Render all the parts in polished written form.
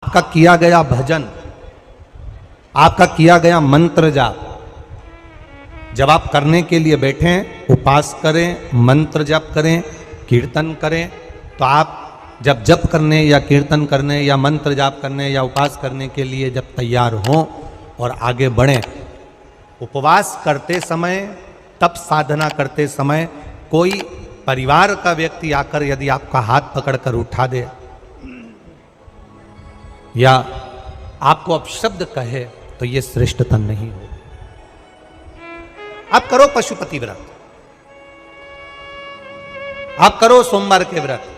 आपका किया गया भजन, आपका किया गया मंत्र जाप, जब आप करने के लिए बैठें, उपास करें, मंत्र जाप करें, कीर्तन करें, तो आप जब जप करने या कीर्तन करने या मंत्र जाप करने या उपास करने के लिए जब तैयार हों और आगे बढ़ें, उपवास करते समय, तप साधना करते समय कोई परिवार का व्यक्ति आकर यदि आपका हाथ पकड़कर उठा दे या आपको अपशब्द कहे, तो ये श्रेष्ठतन नहीं हो। आप करो पशुपति व्रत, आप करो सोमवार के व्रत,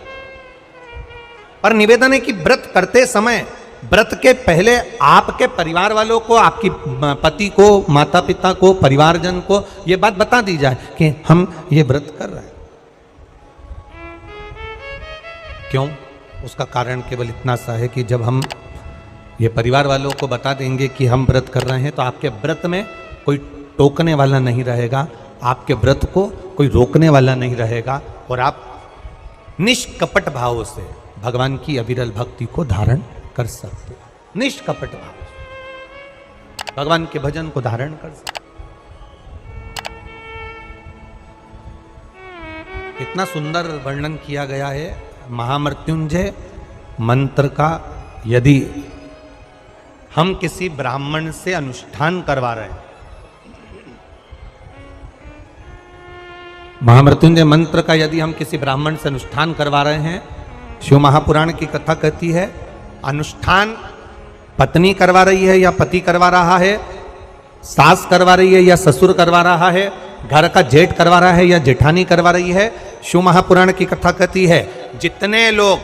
पर निवेदन है कि व्रत करते समय, व्रत के पहले आपके परिवार वालों को, आपकी पति को, माता पिता को, परिवारजन को यह बात बता दी जाए कि हम ये व्रत कर रहे हैं। क्यों? उसका कारण केवल इतना सा है कि जब हम ये परिवार वालों को बता देंगे कि हम व्रत कर रहे हैं, तो आपके व्रत में कोई टोकने वाला नहीं रहेगा, आपके व्रत को कोई रोकने वाला नहीं रहेगा, और आप निष्कपट भाव से भगवान की अविरल भक्ति को धारण कर सकते हो। निष्कपट भाव से भगवान के भजन को धारण कर सकते। इतना सुंदर वर्णन किया गया है महामृत्युंजय मंत्र का। यदि हम किसी ब्राह्मण से अनुष्ठान करवा रहे हैं, महामृत्युंजय मंत्र का यदि हम किसी ब्राह्मण से अनुष्ठान करवा रहे हैं, शिव महापुराण की कथा कहती है, अनुष्ठान पत्नी करवा रही है या पति करवा रहा है, सास करवा रही है या ससुर करवा रहा है, घर का जेठ करवा रहा है या जेठानी करवा रही है, शिव महापुराण की कथा कहती है, जितने लोग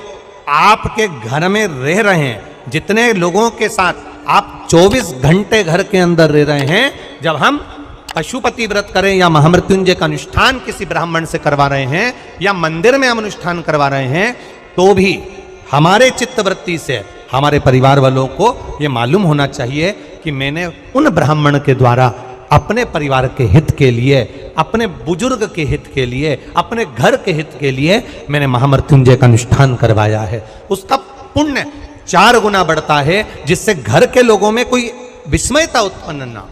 आपके घर में रह रहे हैं, जितने लोगों के साथ आप 24 घंटे घर के अंदर रह रहे हैं, जब हम पशुपति व्रत करें या महामृत्युंजय का अनुष्ठान किसी ब्राह्मण से करवा रहे हैं या मंदिर में हम अनुष्ठान करवा रहे हैं, तो भी हमारे चित्तवृत्ति से हमारे परिवार वालों को ये मालूम होना चाहिए कि मैंने उन ब्राह्मण के द्वारा अपने परिवार के हित के लिए, अपने बुजुर्ग के हित के लिए, अपने घर के हित के लिए मैंने महामृत्युंजय का अनुष्ठान करवाया है। उसका पुण्य 4 गुना बढ़ता है, जिससे घर के लोगों में कोई विस्मयता उत्पन्न ना हो।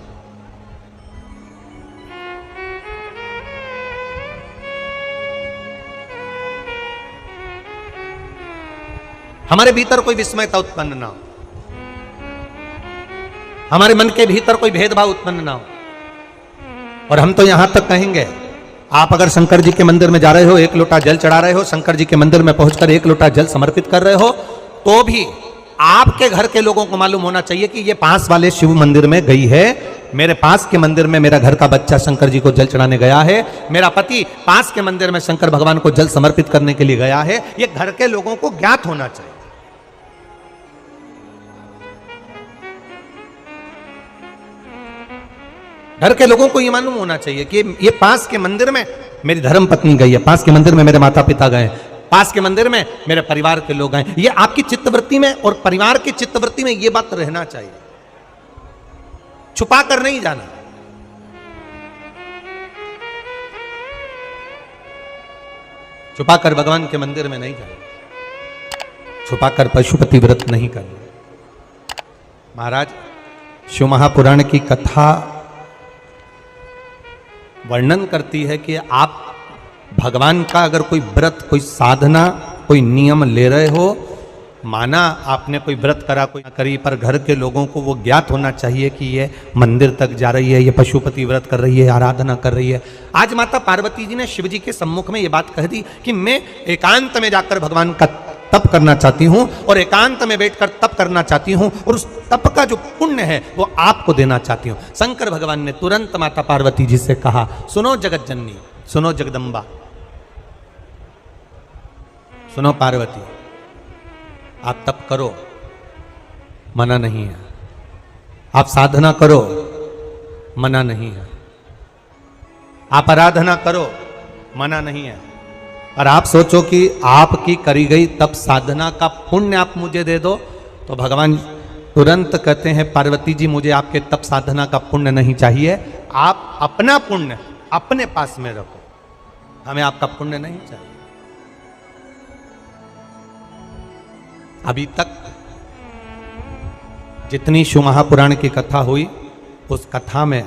हमारे भीतर कोई विस्मयता उत्पन्न ना हो, हमारे मन के भीतर कोई भेदभाव उत्पन्न ना हो। और हम तो यहां तक कहेंगे, आप अगर शंकर जी के मंदिर में जा रहे हो, 1 लोटा जल चढ़ा रहे हो, शंकर जी के मंदिर में पहुंचकर 1 लोटा जल समर्पित कर रहे हो, तो भी आपके घर के लोगों को मालूम होना चाहिए कि ये पास वाले शिव मंदिर में गई है, मेरे पास के मंदिर में मेरा घर का बच्चा शंकर जी को जल चढ़ाने गया है, मेरा पति पास के मंदिर में शंकर भगवान को जल समर्पित करने के लिए गया है। ये घर के लोगों को ज्ञात होना चाहिए। घर के लोगों को यह मालूम होना चाहिए कि ये पास के मंदिर में मेरी धर्म पत्नी गई है, पास के मंदिर में मेरे माता पिता गए, पास के मंदिर में मेरे परिवार के लोग गए। ये आपकी चित्तवृत्ति में और परिवार की चित्तवृत्ति में ये बात रहना चाहिए, छुपा कर नहीं जाना। छुपा कर भगवान के मंदिर में नहीं जाना, छुपा कर पशुपति व्रत नहीं करना। महाराज, शिव महापुराण की कथा वर्णन करती है कि आप भगवान का अगर कोई व्रत, कोई साधना, कोई नियम ले रहे हो, माना आपने कोई व्रत करा, कोई करी, पर घर के लोगों को वो ज्ञात होना चाहिए कि ये मंदिर तक जा रही है, ये पशुपति व्रत कर रही है, आराधना कर रही है। आज माता पार्वती जी ने शिव जी के सम्मुख में ये बात कह दी कि मैं एकांत में जाकर भगवान का तप करना चाहती हूं और एकांत में बैठकर तप करना चाहती हूं, और उस तप का जो पुण्य है वो आपको देना चाहती हूं। शंकर भगवान ने तुरंत माता पार्वती जी से कहा, सुनो जगत जननी, सुनो जगदम्बा, सुनो पार्वती, आप तप करो, मना नहीं है, आप साधना करो, मना नहीं है, आप आराधना करो, मना नहीं है। और आप सोचो कि आपकी करी गई तप साधना का पुण्य आप मुझे दे दो, तो भगवान तुरंत कहते हैं, पार्वती जी मुझे आपके तप साधना का पुण्य नहीं चाहिए, आप अपना पुण्य अपने पास में रखो, हमें आपका पुण्य नहीं चाहिए। अभी तक जितनी शिव महापुराण की कथा हुई, उस कथा में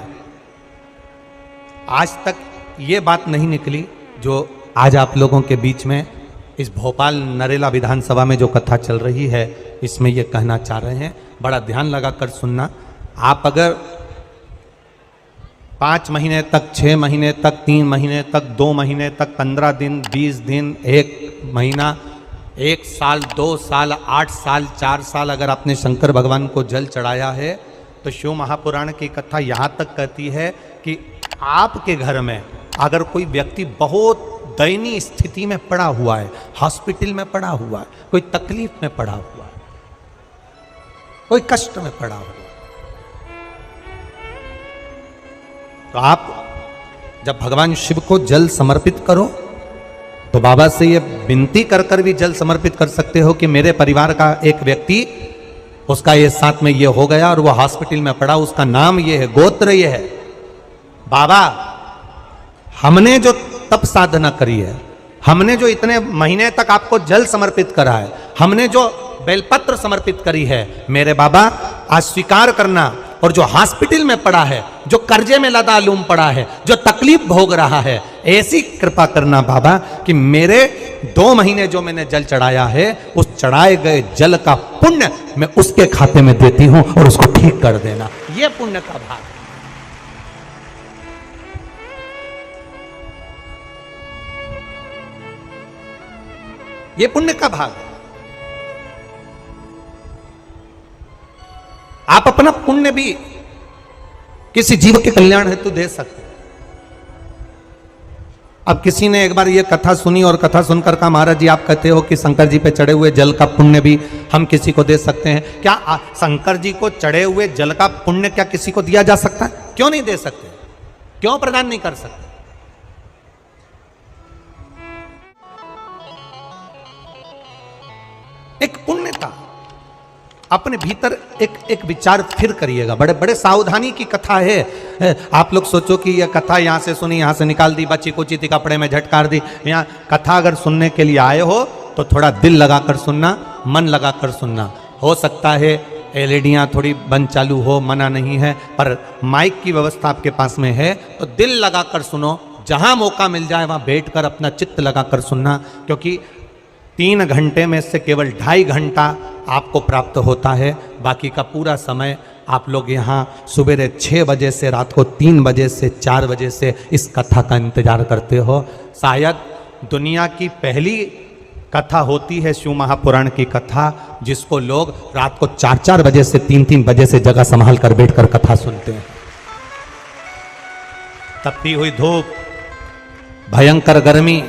आज तक ये बात नहीं निकली जो आज आप लोगों के बीच में इस भोपाल नरेला विधानसभा में जो कथा चल रही है, इसमें ये कहना चाह रहे हैं। बड़ा ध्यान लगाकर सुनना। आप अगर 5 महीने तक, 6 महीने तक, 3 महीने तक, 2 महीने तक, 15 दिन, 20 दिन, 1 महीना, 1 साल, 2 साल, 8 साल, 4 साल अगर आपने शंकर भगवान को जल चढ़ाया है, तो शिव महापुराण की कथा यहाँ तक कहती है कि आपके घर में अगर कोई व्यक्ति बहुत दयनीय स्थिति में पड़ा हुआ है, हॉस्पिटल में पड़ा हुआ है, कोई तकलीफ में पड़ा हुआ है, कोई कष्ट में पड़ा हुआ है, तो आप जब भगवान शिव को जल समर्पित करो तो बाबा से ये विनती कर कर भी जल समर्पित कर सकते हो कि मेरे परिवार का एक व्यक्ति, उसका ये साथ में ये हो गया और वो हॉस्पिटल में पड़ा, उसका नाम ये है, गोत्र ये है। बाबा, हमने जो तप साधना करी है, हमने जो इतने महीने तक आपको जल समर्पित करा है, हमने जो बेलपत्र समर्पित करी है, मेरे बाबा आज स्वीकार करना। और जो हॉस्पिटल में पड़ा है, जो कर्जे में लदालूम पड़ा है, जो तकलीफ भोग रहा है, ऐसी कृपा करना बाबा कि मेरे 2 महीने जो मैंने जल चढ़ाया है, उस चढ़ाए गए जल का पुण्य मैं उसके खाते में देती हूं और उसको ठीक कर देना। यह पुण्य का भाग है। ये पुण्य का भाग है। आप अपना पुण्य भी किसी जीव के कल्याण हेतु दे सकते हैं। अब किसी ने एक बार ये कथा सुनी और कथा सुनकर कहा, महाराज जी आप कहते हो कि शंकर जी पे चढ़े हुए जल का पुण्य भी हम किसी को दे सकते हैं क्या? शंकर जी को चढ़े हुए जल का पुण्य क्या किसी को दिया जा सकता है? क्यों नहीं दे सकते? क्यों प्रदान नहीं कर सकते? एक पुण्यता अपने भीतर एक विचार फिर करिएगा। बड़े बड़े सावधानी की कथा है। आप लोग सोचो कि यह कथा यहाँ से सुनी, यहाँ से निकाल दी, बच्ची कुची थी कपड़े में झटकार दी। यहाँ कथा अगर सुनने के लिए आए हो तो थोड़ा दिल लगाकर सुनना, मन लगाकर सुनना। हो सकता है एलईडियाँ थोड़ी बंद चालू हो, मना नहीं है, पर माइक की व्यवस्था आपके पास में है तो दिल लगाकर सुनो। जहाँ मौका मिल जाए वहाँ बैठकर अपना चित्त लगाकर सुनना, क्योंकि 3 घंटे में से केवल 2.5 घंटा आपको प्राप्त होता है। बाकी का पूरा समय आप लोग यहाँ सुबह 6 बजे से रात को 3 बजे से 4 बजे से इस कथा का इंतजार करते हो। शायद दुनिया की पहली कथा होती है शिव महापुराण की कथा, जिसको लोग रात को 4-4 बजे से 3-3 बजे से जगह संभाल कर बैठकर कथा सुनते हैं। तपती हुई धूप, भयंकर गर्मी,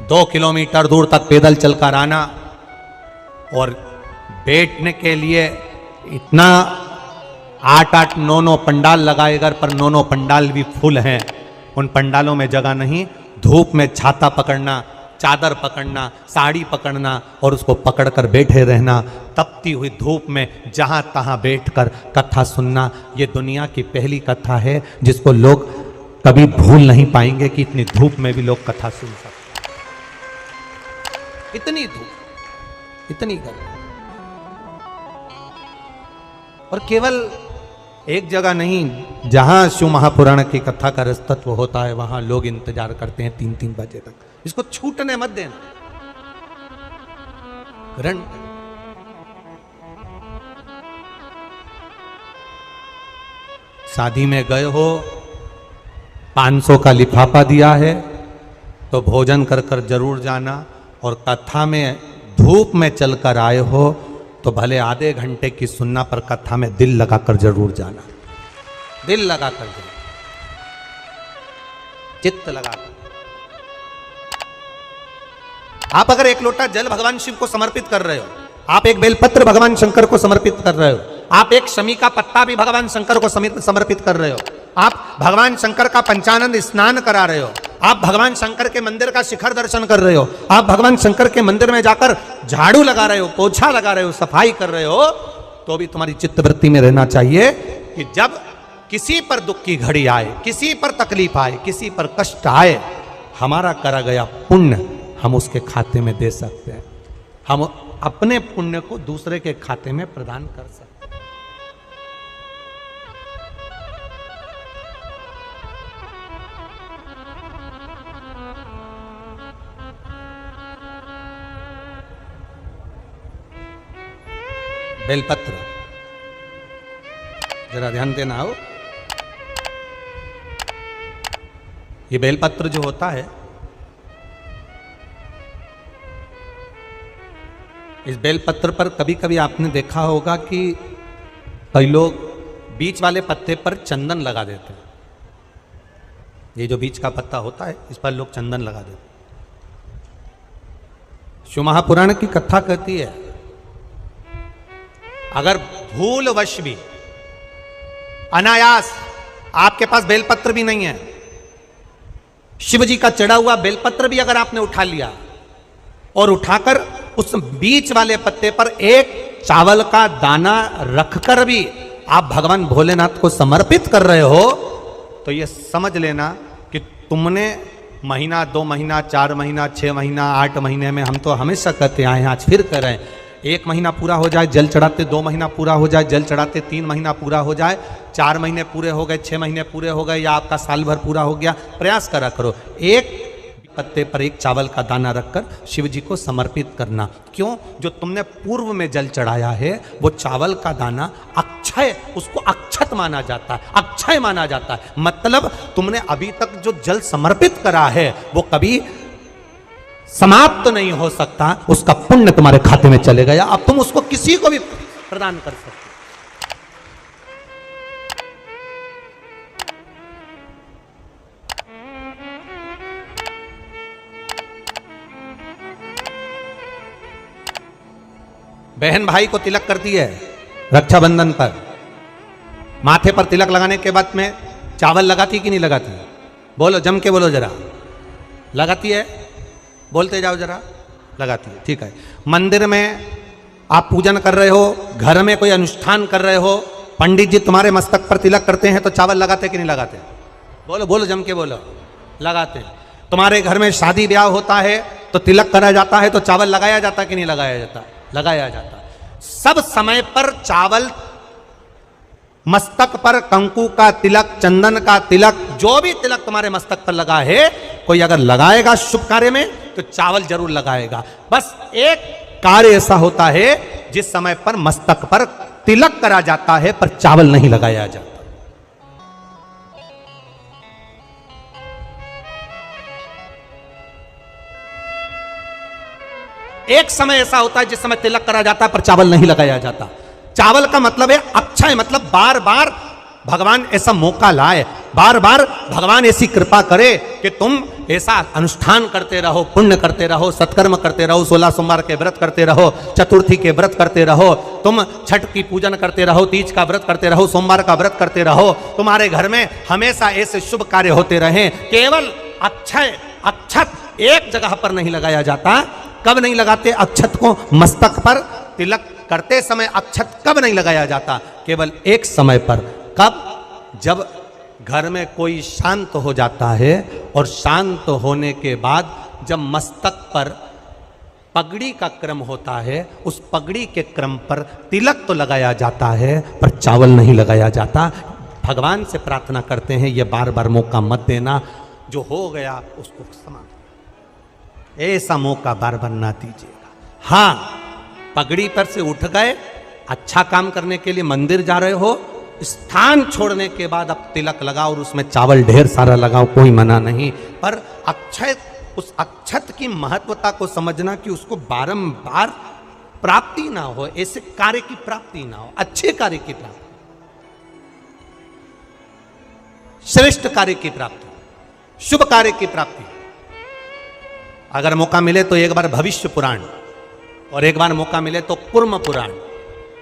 2 किलोमीटर दूर तक पैदल चलकर आना और बैठने के लिए इतना 8-8, 9-9 पंडाल लगाए घर पर, 9-9 पंडाल भी फुल हैं। उन पंडालों में जगह नहीं। धूप में छाता पकड़ना, चादर पकड़ना, साड़ी पकड़ना और उसको पकड़कर बैठे रहना। तपती हुई धूप में जहाँ तहाँ बैठकर कथा सुनना, ये दुनिया की पहली कथा है जिसको लोग कभी भूल नहीं पाएंगे कि इतनी धूप में भी लोग कथा सुन सकते। इतनी धूप, इतनी गर्मी, और केवल एक जगह नहीं, जहां शिव महापुराण की कथा का रसतत्व होता है वहां लोग इंतजार करते हैं 3-3 बजे तक। इसको छूटने मत देना। ग्रहण शादी में गए हो, 500 का लिफाफा दिया है तो भोजन कर कर जरूर जाना। और कथा में धूप में चलकर आए हो तो भले आधे घंटे की सुनना, पर कथा में दिल लगाकर जरूर जाना। दिल लगाकर जाना, चित्त लगाकर। आप अगर 1 लोटा जल भगवान शिव को समर्पित कर रहे हो, आप एक बेलपत्र भगवान शंकर को समर्पित कर रहे हो, आप एक शमी का पत्ता भी भगवान शंकर को समर्पित कर रहे हो, आप भगवान शंकर का पंचानंद स्नान करा रहे हो, आप भगवान शंकर के मंदिर का शिखर दर्शन कर रहे हो, आप भगवान शंकर के मंदिर में जाकर झाड़ू लगा रहे हो, पोछा लगा रहे हो, सफाई कर रहे हो, तो भी तुम्हारी चित्तवृत्ति में रहना चाहिए कि जब किसी पर दुख की घड़ी आए, किसी पर तकलीफ आए, किसी पर कष्ट आए, हमारा करा गया पुण्य हम उसके खाते में दे सकते हैं। हम अपने पुण्य को दूसरे के खाते में प्रदान कर सकते हैं। बेलपत्र, जरा ध्यान देना हो। ये बेलपत्र जो होता है, इस बेलपत्र पर कभी कभी आपने देखा होगा कि कई लोग बीच वाले पत्ते पर चंदन लगा देते हैं। ये जो बीच का पत्ता होता है, इस पर लोग चंदन लगा देते हैं। शिव महापुराण की कथा कहती है, अगर भूलवश भी अनायास आपके पास बेलपत्र भी नहीं है, शिव जी का चढ़ा हुआ बेलपत्र भी अगर आपने उठा लिया और उठाकर उस बीच वाले पत्ते पर एक चावल का दाना रखकर भी आप भगवान भोलेनाथ को समर्पित कर रहे हो, तो ये समझ लेना कि तुमने महीना, 2 महीना, 4 महीना, 6 महीना, 8 महीने में, हम तो हमेशा कहते आए हैं, आज फिर कह रहे हैं, 1 महीना पूरा हो जाए जल चढ़ाते, 2 महीना पूरा हो जाए जल चढ़ाते, 3 महीना पूरा हो जाए, 4 महीने पूरे हो गए, 6 महीने पूरे हो गए, या आपका साल भर पूरा हो गया, प्रयास करा करो एक पत्ते पर एक चावल का दाना रखकर शिव जी को समर्पित करना। क्यों? जो तुमने पूर्व में जल चढ़ाया है वो चावल का दाना अक्षय, उसको अक्षत माना जाता है, अक्षय माना जाता है। मतलब तुमने अभी तक जो जल समर्पित करा है वो कभी समाप्त नहीं हो सकता, उसका पुण्य तुम्हारे खाते में चले गया, अब तुम उसको किसी को भी प्रदान कर सकते। बहन भाई को तिलक करती है रक्षाबंधन पर, माथे पर तिलक लगाने के बाद में चावल लगाती कि नहीं लगाती? बोलो, जम के बोलो जरा। लगाती है? बोलते जाओ जरा। लगाती है, ठीक है। मंदिर में आप पूजन कर रहे हो, घर में कोई अनुष्ठान कर रहे हो, पंडित जी तुम्हारे मस्तक पर तिलक करते हैं तो चावल लगाते कि नहीं लगाते? बोलो बोलो, जम के बोलो। लगाते हैं। तुम्हारे घर में शादी ब्याह होता है तो तिलक करा जाता है तो चावल लगाया जाता कि नहीं लगाया जाता? लगाया जाता। सब समय पर चावल, मस्तक पर कंकु का तिलक, चंदन का तिलक, जो भी तिलक तुम्हारे मस्तक पर लगा है, कोई अगर लगाएगा शुभ कार्य में तो चावल जरूर लगाएगा। बस एक कार्य ऐसा होता है जिस समय पर मस्तक पर तिलक करा जाता है पर चावल नहीं लगाया जाता। एक समय ऐसा होता है जिस समय तिलक करा जाता है पर चावल नहीं लगाया जाता। चावल का मतलब है अक्षय, मतलब बार बार भगवान ऐसा मौका लाए, बार बार भगवान ऐसी कृपा करे कि तुम ऐसा अनुष्ठान करते रहो, पुण्य करते रहो, सत्कर्म करते रहो, 16 सोमवार के व्रत करते रहो, चतुर्थी के व्रत करते रहो, तुम छठ की पूजन करते रहो, तीज का व्रत करते रहो, सोमवार का व्रत करते रहो, तुम्हारे घर में हमेशा ऐसे शुभ कार्य होते रहे। केवल अक्षय, अक्षत एक जगह पर नहीं लगाया जाता। कब नहीं लगाते अक्षत को? मस्तक पर तिलक करते समय अक्षत कब नहीं लगाया जाता? केवल एक समय पर। कब? जब घर में कोई शांत हो जाता है और शांत होने के बाद जब मस्तक पर पगड़ी का क्रम होता है, उस पगड़ी के क्रम पर तिलक तो लगाया जाता है पर चावल नहीं लगाया जाता। भगवान से प्रार्थना करते हैं ये बार बार मौका मत देना, जो हो गया उसको समाप्त, ऐसा मौका बार बार ना दीजिएगा। हाँ, पगड़ी पर से उठ गए, अच्छा काम करने के लिए मंदिर जा रहे हो, स्थान छोड़ने के बाद अब तिलक लगाओ और उसमें चावल ढेर सारा लगाओ, कोई मना नहीं। पर अक्षय, उस अक्षत की महत्वता को समझना कि उसको बारंबार प्राप्ति ना हो, ऐसे कार्य की प्राप्ति ना हो, अच्छे कार्य की प्राप्ति, श्रेष्ठ कार्य की प्राप्ति, शुभ कार्य की प्राप्ति। अगर मौका मिले तो एक बार भविष्य पुराण, और एक बार मौका मिले तो कुर्म पुराण,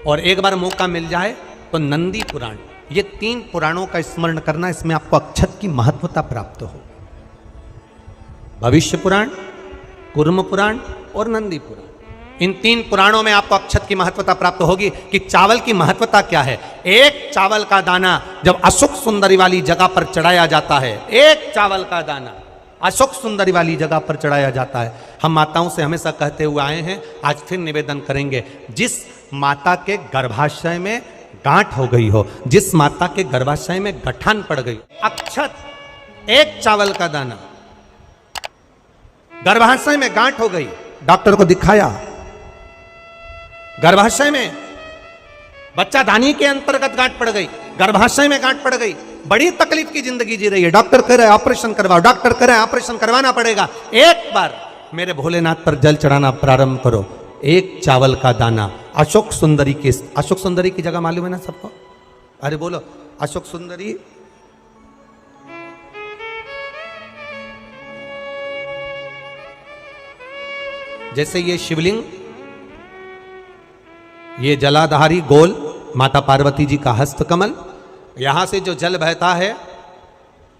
और एक बार मौका मिल जाए तो नंदी पुराण, ये 3 पुराणों का स्मरण करना, इसमें आपको अक्षत की महत्वता प्राप्त हो। भविष्य पुराण, कुर्म पुराण और नंदी पुराण, इन 3 पुराणों में आपको अक्षत की महत्वता प्राप्त होगी कि चावल की महत्वता क्या है। एक चावल का दाना जब अशोक सुंदरी वाली जगह पर चढ़ाया जाता है, एक चावल का दाना अशोक सुंदरी वाली जगह पर चढ़ाया जाता है। हम माताओं से हमेशा कहते हुए आए हैं, आज फिर निवेदन करेंगे, जिस माता के गर्भाशय में गांठ हो गई हो, जिस माता के गर्भाशय में गठान पड़ गई, अक्षत, एक चावल का दाना, गर्भाशय में गांठ हो गई, डॉक्टर को दिखाया, गर्भाशय में बच्चा दानी के अंतर्गत गांठ पड़ गई, गर्भाशय में गांठ पड़ गई, बड़ी तकलीफ की जिंदगी जी रही है, डॉक्टर कह रहे ऑपरेशन करवाओ, डॉक्टर कह रहे ऑपरेशन करवाना पड़ेगा। एक बार मेरे भोलेनाथ पर जल चढ़ाना प्रारंभ करो, एक चावल का दाना। अशोक सुंदरी की, अशोक सुंदरी की जगह मालूम है ना सबको? अरे बोलो, अशोक सुंदरी जैसे ये शिवलिंग, ये जलाधारी गोल माता पार्वती जी का हस्तकमल, यहां से जो जल बहता है,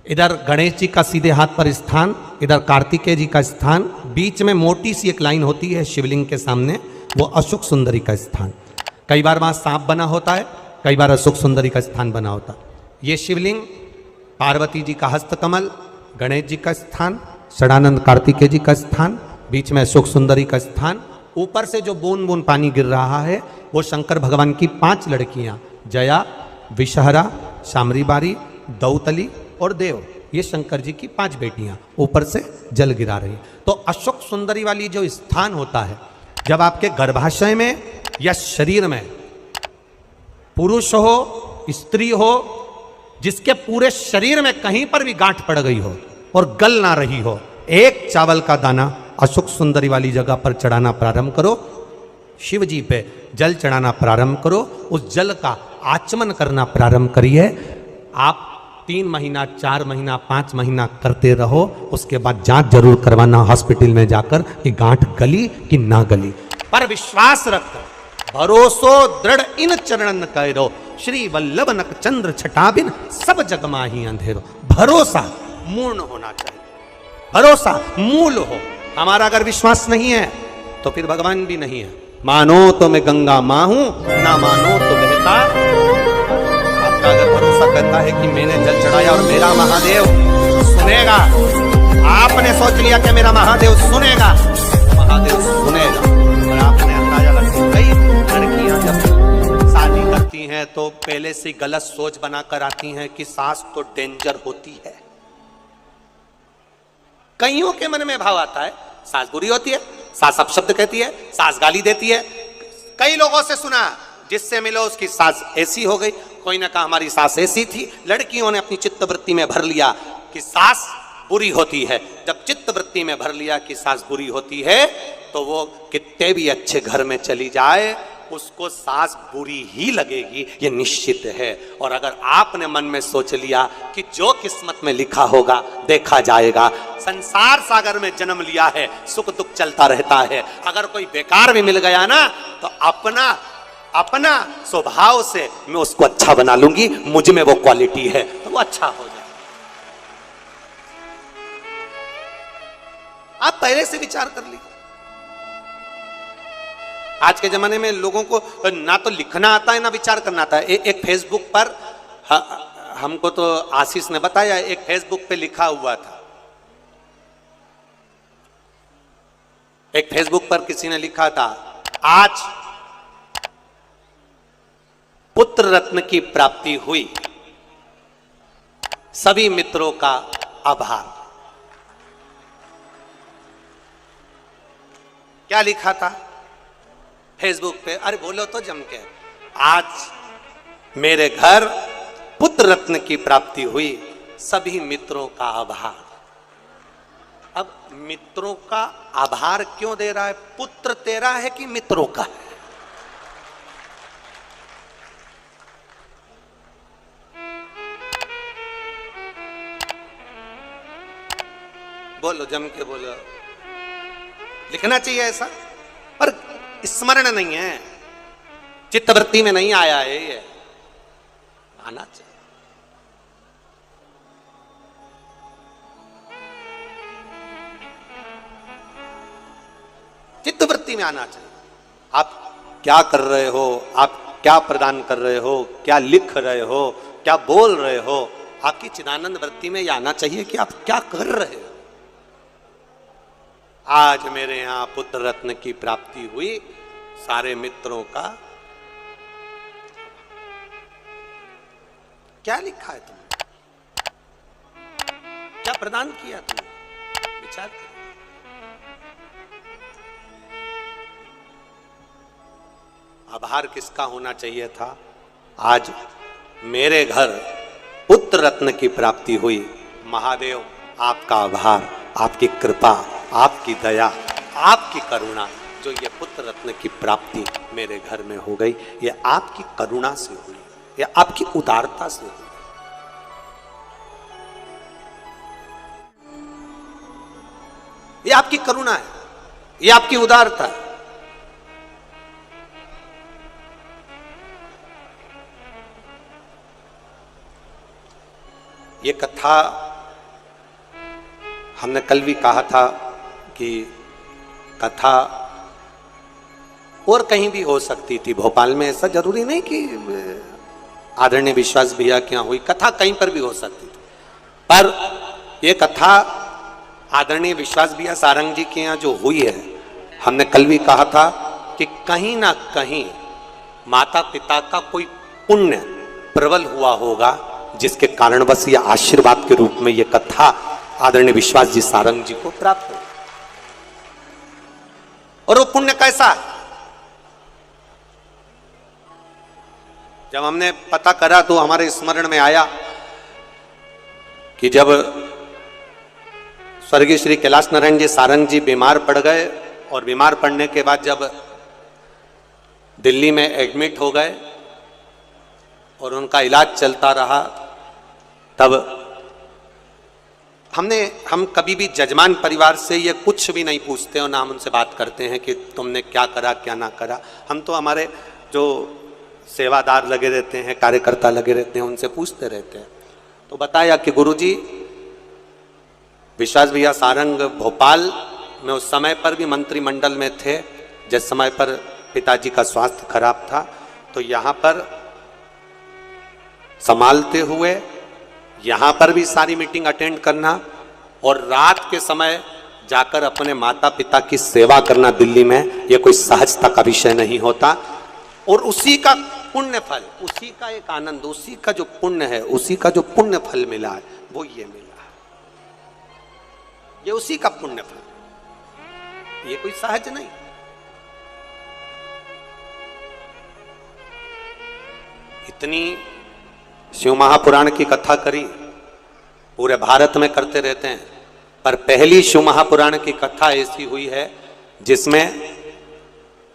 इधर गणेश जी का सीधे हाथ पर स्थान, इधर कार्तिकेय जी का स्थान, बीच में मोटी सी एक लाइन होती है शिवलिंग के सामने, वो अशोक सुंदरी का स्थान। कई बार वहां सांप बना होता है, कई बार अशोक सुंदरी का स्थान बना होता है। ये शिवलिंग, पार्वती जी का हस्तकमल, गणेश जी का स्थान, षडानंद कार्तिकेय जी का स्थान, बीच में अशोक सुंदरी का स्थान। ऊपर से जो बूंद बूंद पानी गिर रहा है वो शंकर भगवान की 5 लड़कियां, जया, विषहरा, शामरीबारी, दौतली और देव, ये शंकर जी की 5 बेटियां ऊपर से जल गिरा रही। तो अशोक सुंदरी वाली जो स्थान होता है, जब आपके गर्भाशय में या शरीर में पुरुष हो, स्त्री हो, जिसके पूरे शरीर में कहीं पर भी गांठ पड़ गई हो और गल ना रही हो, एक चावल का दाना अशोक सुंदरी वाली जगह पर चढ़ाना प्रारंभ करो, शिव जी पे जल चढ़ाना प्रारंभ करो, उस जल का आचमन करना प्रारंभ करिए। आप 3 महीना, 4 महीना, 5 महीना करते रहो, उसके बाद जांच जरूर करवाना हॉस्पिटल में जाकर कि गांठ गली कि ना गली। पर विश्वास रखो, भरोसो दृढ़ इन चरणन करो, श्री वल्लभ नक चंद्र छटाबिन सब जग माही अंधेरो। भरोसा मूर्ण होना चाहिए, भरोसा मूल हो। हमारा अगर विश्वास नहीं है तो फिर भगवान भी नहीं है। मानो तो मैं गंगा मां हूं, ना मानो तो बहता। आपका अगर भरोसा करता है कि मैंने जल चढ़ाया और मेरा महादेव सुनेगा, आपने सोच लिया कि मेरा महादेव सुनेगा, महादेव सुनेगा। और आपने अंदाजा लगा, कई लड़कियां जब शादी करती हैं तो पहले से गलत सोच बनाकर आती हैं कि सास तो डेंजर होती है। कईयों के मन में भाव आता है सास बुरी होती है, सास अपशब्द कहती है, सास गाली देती है। कई लोगों से सुना, जिससे मिलो उसकी सास ऐसी हो गई, कोई ने कहा हमारी सास ऐसी थी। लड़कियों ने अपनी चित्तवृत्ति में भर लिया कि सास बुरी होती है। जब चित्तवृत्ति में भर लिया कि सास बुरी होती है, तो वो कितने भी अच्छे घर में चली जाए, उसको सास बुरी ही लगेगी, ये निश्चित है। और अगर आपने मन में सोच लिया कि जो किस्मत में लिखा होगा देखा जाएगा, संसार सागर में जन्म लिया है, सुख दुख चलता रहता है। अगर कोई बेकार भी मिल गया ना, तो अपना स्वभाव से मैं उसको अच्छा बना लूंगी, मुझ में वो क्वालिटी है, तो वो अच्छा हो जाए। आप पहले से विचार कर लीजिए। आज के जमाने में लोगों को ना तो लिखना आता है ना विचार करना आता है। एक फेसबुक पर हमको तो आशीष ने बताया, एक फेसबुक पे लिखा हुआ था, एक फेसबुक पर किसी ने लिखा था, आज पुत्र रत्न की प्राप्ति हुई, सभी मित्रों का आभार। क्या लिखा था फेसबुक पे? अरे बोलो तो जम के, आज मेरे घर पुत्र रत्न की प्राप्ति हुई, सभी मित्रों का आभार। अब मित्रों का आभार क्यों दे रहा है? पुत्र तेरा है कि मित्रों का है? बोलो, जम के बोलो। लिखना चाहिए ऐसा, पर स्मरण नहीं है, चित्तवृत्ति में नहीं आया है, ये आना चाहिए। चित्तवृत्ति में आना चाहिए। आप क्या कर रहे हो, आप क्या प्रदान कर रहे हो, क्या लिख रहे हो, क्या बोल रहे हो, आपकी चिदानंद वृत्ति में यह आना चाहिए कि आप क्या कर रहे हो। आज मेरे यहां पुत्र रत्न की प्राप्ति हुई, सारे मित्रों का। क्या लिखा है तुमने, क्या प्रदान किया तुमने, विचार करो। आभार किसका होना चाहिए था? आज मेरे घर पुत्र रत्न की प्राप्ति हुई। महादेव आपका आभार, आपकी कृपा, आपकी दया, आपकी करुणा, जो ये पुत्र रत्न की प्राप्ति मेरे घर में हो गई, ये आपकी करुणा से हुई, ये आपकी उदारता से हुई। ये आपकी करुणा है, ये आपकी उदारता है। ये कथा हमने कल भी कहा था कि कथा और कहीं भी हो सकती थी, भोपाल में ऐसा जरूरी नहीं कि आदरणीय विश्वास भैया के यहाँ हुई, कथा कहीं पर भी हो सकती थी। पर ये कथा आदरणीय विश्वास भैया सारंग जी के यहाँ जो हुई है, हमने कल भी कहा था कि कहीं ना कहीं माता पिता का कोई पुण्य प्रबल हुआ होगा, जिसके कारण बस ये आशीर्वाद के रूप में ये कथा आदरणीय विश्वास जी सारंग जी को प्राप्त हो। और वो पुण्य कैसा है? जब हमने पता करा तो हमारे स्मरण में आया कि जब स्वर्गीय श्री कैलाश नारायण जी सारंग जी बीमार पड़ गए और बीमार पड़ने के बाद जब दिल्ली में एडमिट हो गए और उनका इलाज चलता रहा, तब हम कभी भी जजमान परिवार से ये कुछ भी नहीं पूछते और ना हम उनसे बात करते हैं कि तुमने क्या करा क्या ना करा। हम तो हमारे जो सेवादार लगे रहते हैं, कार्यकर्ता लगे रहते हैं, उनसे पूछते रहते हैं। तो बताया कि गुरुजी विश्वास भैया सारंग भोपाल में उस समय पर भी मंत्रिमंडल में थे, जिस समय पर पिताजी का स्वास्थ्य खराब था, तो यहाँ पर संभालते हुए यहाँ पर भी सारी मीटिंग अटेंड करना और रात के समय जाकर अपने माता पिता की सेवा करना दिल्ली में, ये कोई सहजता का विषय नहीं होता। और उसी का पुण्य फल, उसी का एक आनंद, उसी का जो पुण्य है, उसी का जो पुण्य फल मिला है, वो ये मिला है, ये उसी का पुण्य फल, ये कोई सहज नहीं। इतनी शिव महापुराण की कथा करी, पूरे भारत में करते रहते हैं, पर पहली शिव महापुराण की कथा ऐसी हुई है जिसमें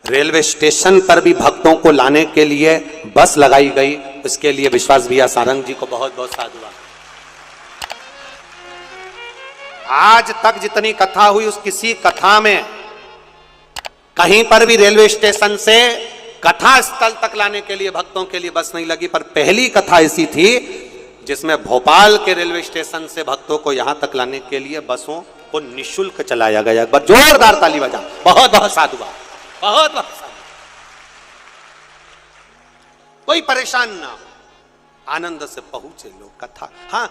रेलवे स्टेशन पर भी भक्तों को लाने के लिए बस लगाई गई। इसके लिए विश्वास भैया सारंग जी को बहुत बहुत साधुवाद। आज तक जितनी कथा हुई, उस किसी कथा में कहीं पर भी रेलवे स्टेशन से कथा स्थल तक लाने के लिए भक्तों के लिए बस नहीं लगी, पर पहली कथा ऐसी थी जिसमें भोपाल के रेलवे स्टेशन से भक्तों को यहां तक लाने के लिए बसों को निःशुल्क चलाया गया। एक बार जोरदार ताली बजा, बहुत बहुत साधुवाद, बहुत बहुत साधुवाद। कोई परेशान ना हो, आनंद से पहुंचे लोग कथा। हाँ